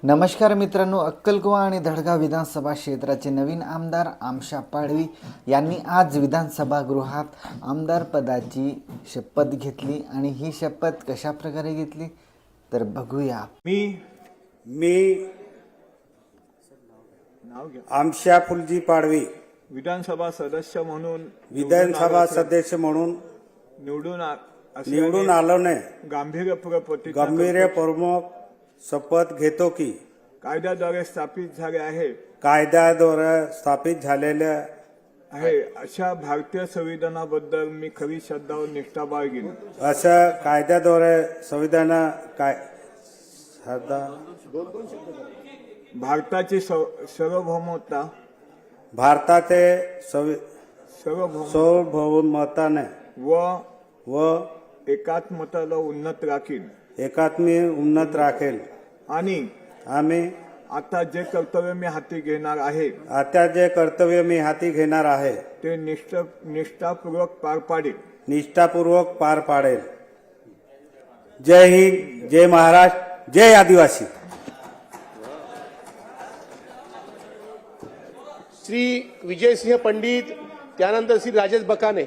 नमस्कार मित्रांनो, अक्कलकुवा आणि धडगाव विधानसभा क्षेत्राचे नवीन आमदार आमशा पाडवी यांनी आज विधानसभा गृहात आमदार पदाची शपथ घेतली आणि ही शपथ कशा प्रकारे घेतली तर बघूया। मी आमशा फुलजी पाडवी विधानसभा सदस्य म्हणून निवडून आलोने गांभीर्यपूर्वक शपथ घेतो की कायद्याद्वारे स्थापित झालेल्या आहे अशा भारतीय संविधानाबद्दल मी खरी श्रद्धा व निष्ठा बाळगीन। असं कायद्याद्वारे संविधान भारताची सार्वभौमता भारताचे सार्वभौमताने व एकात्मतेला उन्नत राखेल आणि आम्ही आता जे कर्तव्य मी हाती घेणार आहे ते निष्ठापूर्वक पार पाडेल। जय हिंद, जय महाराष्ट्र, जय आदिवासी। श्री विजयसिंह पंडित, त्यानंतर श्री राजेश बकाने